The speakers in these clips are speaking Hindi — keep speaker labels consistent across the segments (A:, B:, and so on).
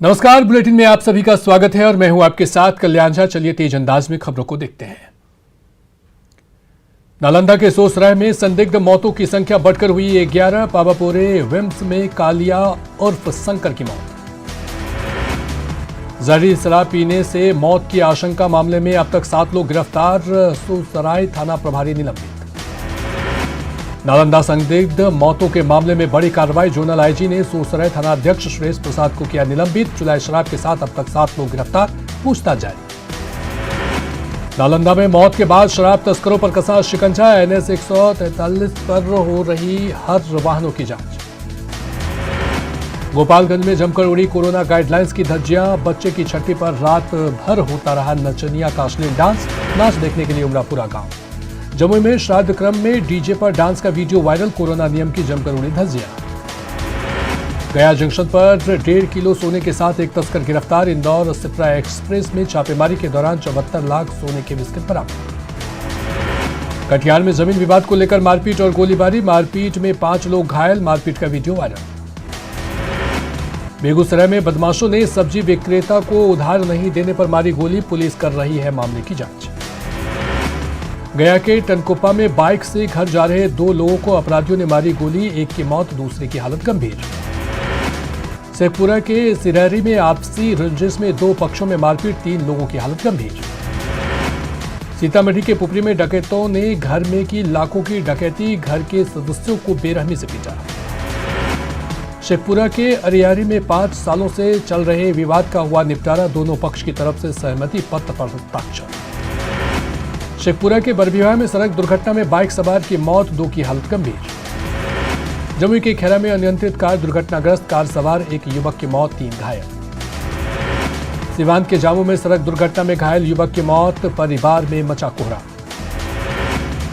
A: नमस्कार, बुलेटिन में आप सभी का स्वागत है और मैं हूं आपके साथ कल्याण झा। चलिए तेज अंदाज में खबरों को देखते हैं। नालंदा के सोसराय में संदिग्ध मौतों की संख्या बढ़कर हुई 11। पावापुरे विम्स में कालिया उर्फ शंकर की मौत। जहरीली शराब पीने से मौत की आशंका मामले में अब तक 7 लोग गिरफ्तार। सोसराय थाना प्रभारी निलंबित। नालंदा संदिग्ध मौतों के मामले में बड़ी कार्रवाई। जोनल आईजी ने सोसराय थानाध्यक्ष सुरेश प्रसाद को किया निलंबित। चुलाई शराब के साथ अब तक 7 लोग गिरफ्तार, पूछताछ जारी। नालंदा में मौत के बाद शराब तस्करों पर कसा शिकंजा। NS 143 पर हो रही हर वाहनों की जांच। गोपालगंज में जमकर उड़ी कोरोना गाइडलाइंस की धज्जियां। बच्चे की छठी पर रात भर होता रहा नचनिया का अश्लील डांस। नाच देखने के लिए उमड़ा पूरा गांव। जमुई में श्राद्ध क्रम में डीजे पर डांस का वीडियो वायरल। कोरोना नियम की जमकर उड़ी धज्जियां। गया जंक्शन पर 1.5 किलो सोने के साथ एक तस्कर गिरफ्तार। इंदौर सिप्रा एक्सप्रेस में छापेमारी के दौरान 74 लाख सोने के बिस्किट बरामद। कटिहार में जमीन विवाद को लेकर मारपीट और गोलीबारी। मारपीट में 5 लोग घायल। मारपीट का वीडियो वायरल। बेगूसराय में बदमाशों ने सब्जी विक्रेता को उधार नहीं देने पर मारी गोली। पुलिस कर रही है मामले की जांच। गया के टनकुप्पा में बाइक से घर जा रहे 2 लोगों को अपराधियों ने मारी गोली। एक की मौत, दूसरे की हालत गंभीर। शेखपुरा के सिरहरी में आपसी रंजिश में 2 पक्षों में मारपीट, 3 लोगों की हालत गंभीर। सीतामढ़ी के पुपरी में डकैतों ने घर में की लाखों की डकैती। घर के सदस्यों को बेरहमी से पीटा। शेखपुरा के अरियारी में 5 सालों से चल रहे विवाद का हुआ निपटारा। दोनों पक्ष की तरफ से सहमति पत्र पर हस्ताक्षर। शेखपुरा के बरबीघा में सड़क दुर्घटना में बाइक सवार की मौत, 2 की हालत गंभीर। जमुई के खैरा में अनियंत्रित कार दुर्घटनाग्रस्त। कार सवार एक युवक की मौत, 3 घायल। सिवान के जामू में सड़क दुर्घटना में घायल युवक की मौत। परिवार में मचा कोहरा।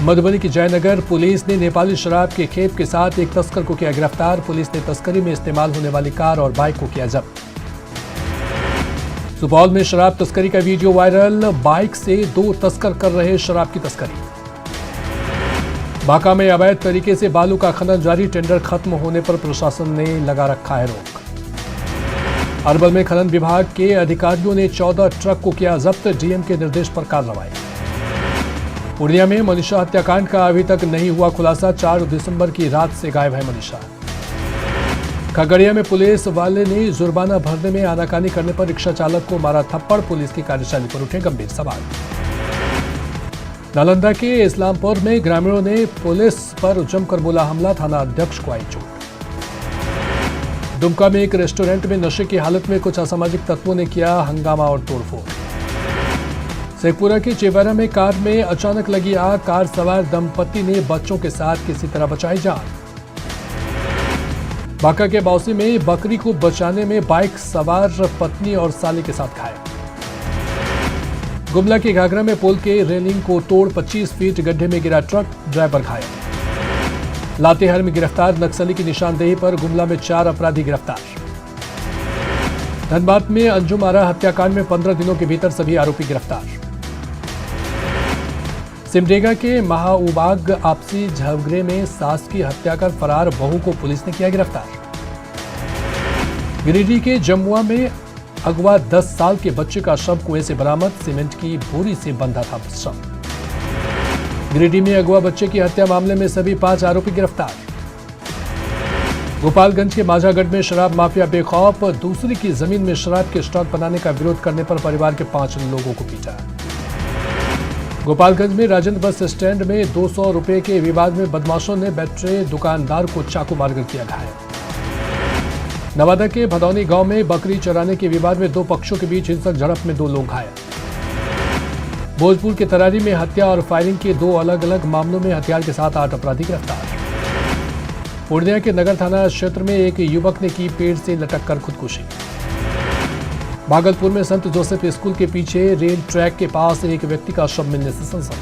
A: मधुबनी की जयनगर पुलिस ने नेपाली शराब के खेप के साथ एक तस्कर को किया गिरफ्तार। पुलिस ने तस्करी में इस्तेमाल होने वाली कार और बाइक को किया जब्त। सुपौल में शराब तस्करी का वीडियो वायरल। बाइक से 2 तस्कर कर रहे शराब की तस्करी। बांका में अवैध तरीके से बालू का खनन जारी। टेंडर खत्म होने पर प्रशासन ने लगा रखा है रोक। अरवल में खनन विभाग के अधिकारियों ने 14 ट्रक को किया जब्त। डीएम के निर्देश पर कार्रवाई। पूर्णिया में मनीषा हत्याकांड का अभी तक नहीं हुआ खुलासा। 4 दिसंबर की रात से गायब है मनीषा। खगड़िया में पुलिस वाले ने जुर्माना भरने में आनाकानी करने पर रिक्शा चालक को मारा थप्पड़। पुलिस की कार्यशैली पर उठे गंभीर सवाल। नालंदा के इस्लामपुर में ग्रामीणों ने पुलिस पर जमकर बोला हमला। थाना अध्यक्ष को आई चोट। दुमका में एक रेस्टोरेंट में नशे की हालत में कुछ असामाजिक तत्वों ने किया हंगामा और तोड़फोड़। शेखपुरा के चेवारा में कार में अचानक लगी आग। कार सवार दंपति ने बच्चों के साथ किसी तरह बचाई जान। बांका के बाउसी में बकरी को बचाने में बाइक सवार पत्नी और साली के साथ घायल। गुमला के घाघरा में पुल के रेलिंग को तोड़ 25 फीट गड्ढे में गिरा ट्रक। ड्राइवर घायल। लातेहार में गिरफ्तार नक्सली की निशानदेही पर गुमला में 4 अपराधी गिरफ्तार। धनबाद में अंजुम आरा हत्याकांड में 15 दिनों के भीतर सभी आरोपी गिरफ्तार। सिमडेगा के महाउबाग आपसी झगड़े में सास की हत्या कर फरार बहू को पुलिस ने किया गिरफ्तार। गिरिडीह के जमुआ में अगवा 10 साल के बच्चे का शव कुएं से बरामद। सीमेंट की बोरी से बंधा था शव। गिरिडीह में अगवा बच्चे की हत्या मामले में सभी 5 आरोपी गिरफ्तार। गोपालगंज के माझागढ़ में शराब माफिया बेखौफ। दूसरी की जमीन में शराब के स्टॉक बनाने का विरोध करने पर परिवार के 5 लोगों को पीटा। गोपालगंज में राजेंद्र बस स्टैंड में 200 रुपए के विवाद में बदमाशों ने बैटरी दुकानदार को चाकू मारकर किया घायल। नवादा के भदौनी गांव में बकरी चराने के विवाद में 2 पक्षों के बीच हिंसक झड़प में 2 लोग घायल। भोजपुर के तरारी में हत्या और फायरिंग के 2 अलग अलग मामलों में हथियार के साथ 8 अपराधी गिरफ्तार। पूर्णिया के नगर थाना क्षेत्र में एक युवक ने की पेड़ से लटक कर खुदकुशी। भागलपुर में संत जोसेफ स्कूल के पीछे रेल ट्रैक के पास एक व्यक्ति का शव मिलने से सनसनी।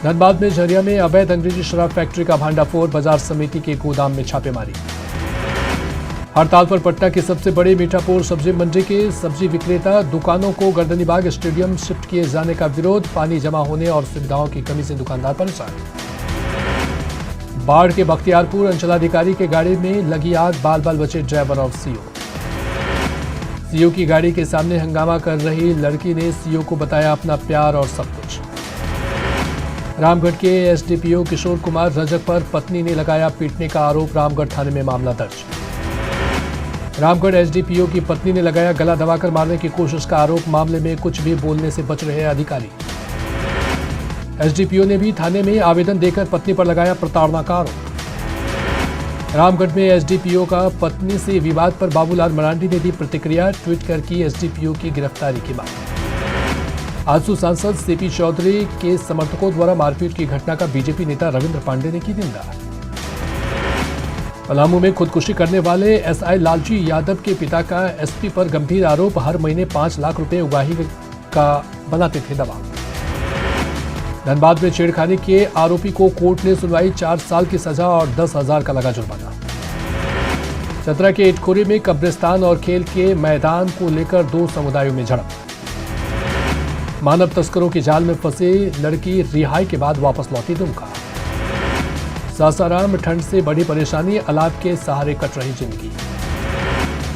A: धनबाद में झरिया में अवैध अंग्रेजी शराब फैक्ट्री का भांडाफोड़। बाजार समिति के गोदाम में छापेमारी। हड़ताल पर पटना की सबसे बड़ी मीठापुर सब्जी मंडी के सब्जी विक्रेता दुकानों को गर्दनीबाग स्टेडियम शिफ्ट किए जाने का विरोध। पानी जमा होने और सुविधाओं की कमी से दुकानदार परेशान। बाढ़ के बख्तियारपुर अंचलाधिकारी के गाड़ी में लगी आग। बाल बाल बचे ड्राइवर और सीओ। सीओ की गाड़ी के सामने हंगामा कर रही लड़की ने सीओ को बताया अपना प्यार और सब कुछ। रामगढ़ के एसडीपीओ किशोर कुमार रजक पर पत्नी ने लगाया पीटने का आरोप, रामगढ़ थाने में मामला दर्ज। रामगढ़ एसडीपीओ की पत्नी ने लगाया गला दबाकर मारने की कोशिश का आरोप, मामले में कुछ भी बोलने से बच रहे अधिकारी। एसडीपीओ ने भी थाने में आवेदन देकर पत्नी पर लगाया प्रताड़ना का आरोप। रामगढ़ में एसडीपीओ का पत्नी से विवाद पर बाबूलाल मरांडी ने दी प्रतिक्रिया, ट्वीट कर की एसडीपीओ की गिरफ्तारी की मांग। आजसू सांसद सीपी चौधरी के समर्थकों द्वारा मारपीट की घटना का बीजेपी नेता रविंद्र पांडे ने की निंदा। पलामू में खुदकुशी करने वाले एसआई लालजी यादव के पिता का एसपी पर गंभीर आरोप, हर महीने 5 लाख रुपए उगाही का बनाते थे दबाव। धनबाद में छेड़खानी के आरोपी को कोर्ट ने सुनवाई, 4 साल की सजा और 10,000 का लगा जुर्माना। चतरा के इटखोरी में कब्रिस्तान और खेल के मैदान को लेकर 2 समुदायों में झड़प। मानव तस्करों के जाल में फंसे लड़की रिहाई के बाद वापस लौटी दुमका। सासाराम ठंड से बड़ी परेशानी, अलाव के सहारे कट रही जिंदगी।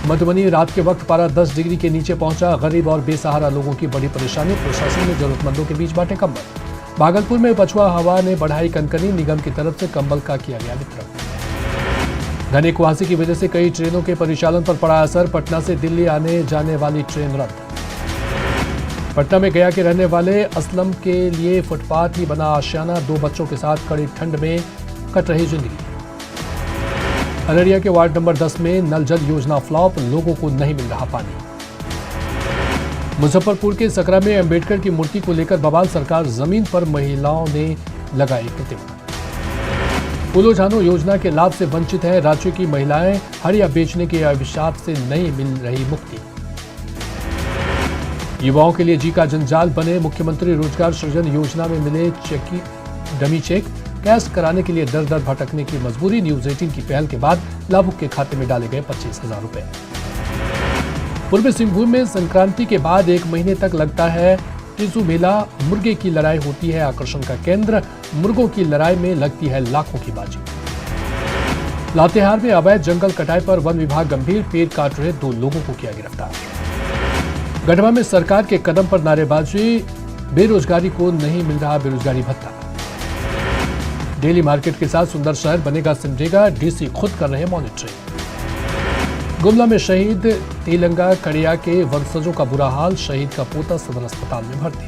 A: मधुबनी रात के वक्त पारा 10 डिग्री के नीचे पहुंचा, गरीब और बेसहारा लोगों की बड़ी परेशानी, प्रशासन ने जरूरतमंदों के बीच बांटे कंबल। भागलपुर में पछुआ हवा ने बढ़ाई कनकनी, निगम की तरफ से कंबल का किया गया वितरण। घने कुहासे की वजह से कई ट्रेनों के परिचालन पर पड़ा असर, पटना से दिल्ली आने जाने वाली ट्रेन रद्द। पटना में गया के रहने वाले असलम के लिए फुटपाथ ही बना आशियाना, 2 बच्चों के साथ कड़ी ठंड में कट रही जिंदगी। अररिया के वार्ड नंबर 10 में नल जल योजना फ्लॉप, लोगों को नहीं मिल रहा पानी। मुजफ्फरपुर के सकरा में अंबेडकर की मूर्ति को लेकर बवाल, सरकार जमीन पर महिलाओं ने लगाई प्रतिमा। फूलो झानो योजना के लाभ से वंचित है, राज्य की महिलाएं हड़िया बेचने के अभिशाप से नहीं मिल रही मुक्ति। युवाओं के लिए जी का जंजाल बने, मुख्यमंत्री रोजगार सृजन योजना में मिले डमी चेक, कैश कराने के लिए दर दर भटकने की मजबूरी। न्यूज 18 की पहल के बाद लाभुक के खाते में डाले गए 25,000 रुपए। पूर्वी सिंहभूम में संक्रांति के बाद 1 महीने तक लगता है टिजू मेला, मुर्गे की लड़ाई होती है आकर्षण का केंद्र, मुर्गों की लड़ाई में लगती है लाखों की बाजी। लातेहार में अवैध जंगल कटाई पर वन विभाग गंभीर, पेड़ काट रहे 2 लोगों को किया गिरफ्तार। गढ़वा में सरकार के कदम पर नारेबाजी, बेरोजगारी को नहीं मिल रहा बेरोजगारी भत्ता। डेली मार्केट के साथ सुंदर शहर बनेगा सिमडेगा, डीसी खुद कर रहे मॉनिटरिंग। गुमला में शहीद तेलंगा कड़िया के वंशजों का बुरा हाल, शहीद का पोता सदर अस्पताल में भर्ती।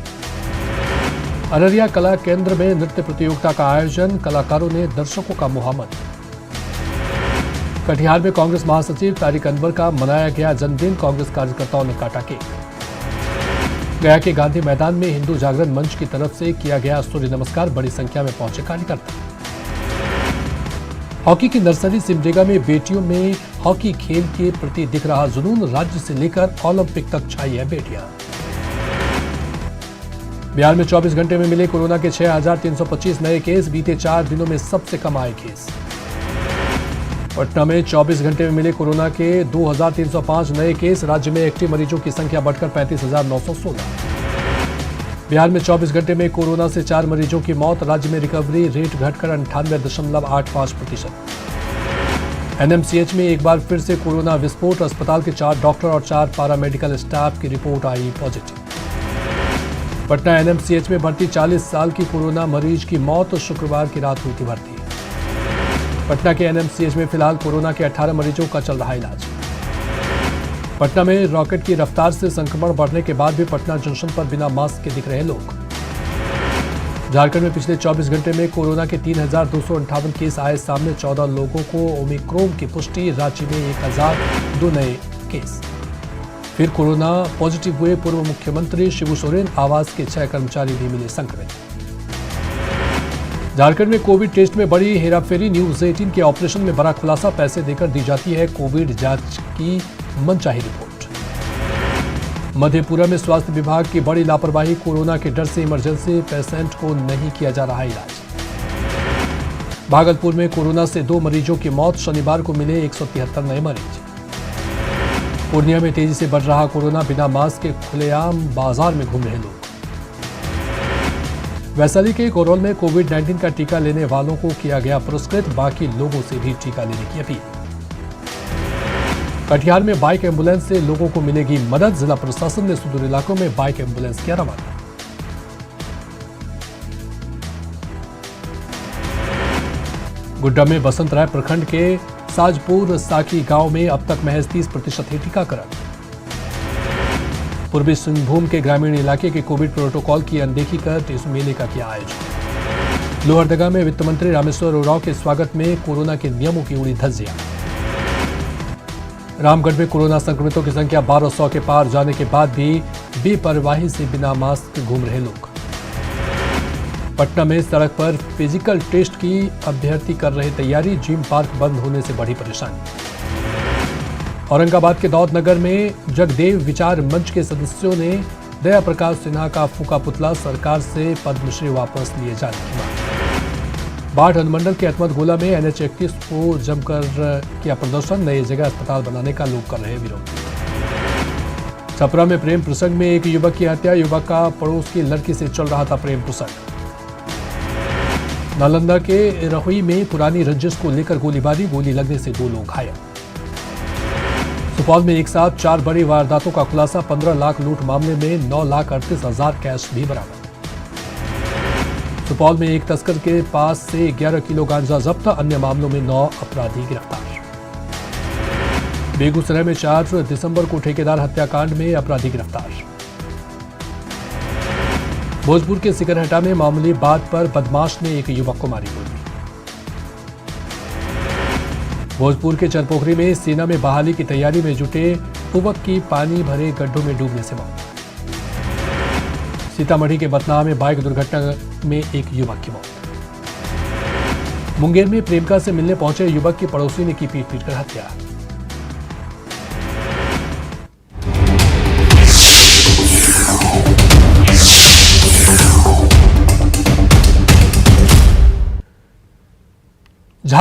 A: अररिया कला केंद्र में नृत्य प्रतियोगिता का आयोजन, कलाकारों ने दर्शकों का मुहामत। कटिहार में कांग्रेस महासचिव तारिक अनवर का मनाया गया जन्मदिन, कांग्रेस कार्यकर्ताओं ने काटा केक। गया के गांधी मैदान में हिंदू जागरण मंच की तरफ से किया गया सूर्य नमस्कार, बड़ी संख्या में पहुंचे कार्यकर्ता। हॉकी की नर्सरी सिमडेगा में बेटियों में हॉकी खेल के प्रति दिख रहा जुनून, राज्य से लेकर ओलंपिक तक छाई है बेटियां। बिहार में 24 घंटे में मिले कोरोना के 6,325 नए केस, बीते 4 दिनों में सबसे कम आए केस। पटना में 24 घंटे में मिले कोरोना के 2,305 नए केस, राज्य में एक्टिव मरीजों की संख्या बढ़कर 35,916। बिहार में 24 घंटे में कोरोना से 4 मरीजों की मौत, राज्य में रिकवरी रेट घटकर 98.85%। एनएमसीएच में एक बार फिर से कोरोना विस्फोट, अस्पताल के 4 डॉक्टर और 4 पैरामेडिकल स्टाफ की रिपोर्ट आई पॉजिटिव। पटना एनएमसीएच में भर्ती 40 साल की कोरोना मरीज की मौत, शुक्रवार की रात हुई थी भर्ती। पटना के एनएमसीएच में फिलहाल कोरोना के 18 मरीजों का चल रहा इलाज। पटना में रॉकेट की रफ्तार से संक्रमण बढ़ने के बाद भी पटना जंक्शन पर बिना मास्क के दिख रहे लोग। झारखंड में पिछले 24 घंटे में कोरोना के 3,258 केस आए सामने, 14 लोगों को ओमिक्रॉन की पुष्टि, रांची में 1,002 नए केस। फिर कोरोना पॉजिटिव हुए पूर्व मुख्यमंत्री शिबू सोरेन, आवास के 6 कर्मचारी भी मिले संक्रमित। झारखंड में कोविड टेस्ट में बड़ी हेराफेरी, न्यूज 18 के ऑपरेशन में बड़ा खुलासा, पैसे देकर दी जाती है कोविड जांच की मनचाही रिपोर्ट। मधेपुरा में स्वास्थ्य विभाग की बड़ी लापरवाही, कोरोना के डर से इमरजेंसी पेशेंट को नहीं किया जा रहा इलाज। भागलपुर में कोरोना से 2 मरीजों की मौत, शनिवार को मिले 173 नए मरीज। पूर्णिया में तेजी से बढ़ रहा कोरोना, बिना मास्क के खुलेआम बाजार में घूम रहे लोग। वैशाली के कोरोल में कोविड-19 का टीका लेने वालों को किया गया पुरस्कृत, बाकी लोगों से भी टीका लेने की अपील। कटिहार में बाइक एम्बुलेंस से लोगों को मिलेगी मदद। जिला प्रशासन ने सुदूर इलाकों में बाइक एम्बुलेंस किया रवाना। गुड्डा में बसंतराय प्रखंड के साजपुर साकी गांव में अब तक महज 30% ही टीकाकरण। पूर्वी सिंहभूम के ग्रामीण इलाके के कोविड प्रोटोकॉल की अनदेखी कर टेसू मेले का किया आयोजन। लोहरदगा में वित्त मंत्री रामेश्वर उरांव के स्वागत में कोरोना के नियमों की उड़ी धज्जियां। रामगढ़ में कोरोना संक्रमितों की संख्या 1200 के पार जाने के बाद भी बेपरवाही से बिना मास्क घूम रहे लोग। पटना में सड़क पर फिजिकल टेस्ट की अभ्यर्थी कर रहे तैयारी। जिम पार्क बंद होने से बढ़ी परेशानी। औरंगाबाद के दौद नगर में जगदेव विचार मंच के सदस्यों ने दया प्रकाश सिन्हा का फूका पुतला। सरकार से पद्मश्री वापस लिए जाने की मांग। बाढ़ अनुमंडल के अतमत गोला में NH-31 को जमकर किया प्रदर्शन। नई जगह अस्पताल बनाने का लोग कर रहे विरोध। छपरा में प्रेम प्रसंग में एक युवक की हत्या। युवक का पड़ोस की लड़की से चल रहा था प्रेम प्रसंग। नालंदा के रहुई में पुरानी रंजिश को लेकर गोलीबारी। गोली लगने से 2 लोग घायल। सुपौल में एक साथ 4 बड़ी वारदातों का खुलासा। 15 लाख लूट मामले में 9,38,000 कैश भी बरामद। सुपौल में एक तस्कर के पास से 11 किलो गांजा जब्त। अन्य मामलों में 9 अपराधी गिरफ्तार। बेगूसराय में 4 दिसंबर को ठेकेदार हत्याकांड में अपराधी गिरफ्तार। भोजपुर के सिकरहटा में मामूली बात पर बदमाश ने एक युवक को मारी गोली। भोजपुर के चरपोखरी में सेना में बहाली की तैयारी में जुटे युवक की पानी भरे गड्ढों में डूबने से मौत। सीतामढ़ी के बथनाहा में बाइक दुर्घटना में एक युवक की मौत। मुंगेर में प्रेमिका से मिलने पहुंचे युवक की पड़ोसी ने की पीट-पीट कर हत्या।